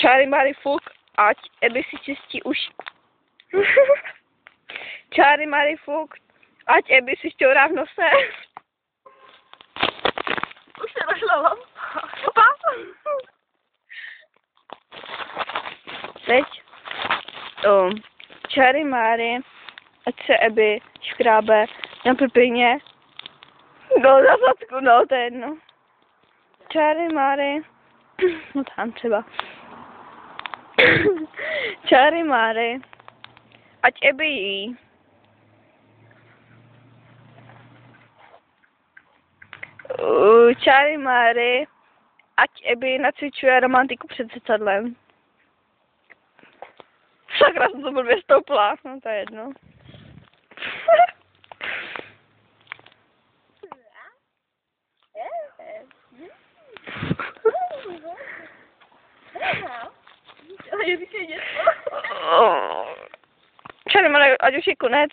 Čáry Mary fuk, ať Abby si čistí uši. Čáry Mary fuk, ať Abby si šťourá v nose. Už se rošlala. Teď Čáry Mary, ať se Abby škrábe na prpině. No, na zadku, no, to je jedno. Čáry Mary, no tam třeba. Čáry Mary, ať Abby jí. Čáry Mary, ať Abby nacvičuje romantiku před zrcadlem. Sakra, jsem to blbě stoupla, no to je jedno. Čáry Mary, ať už je konec.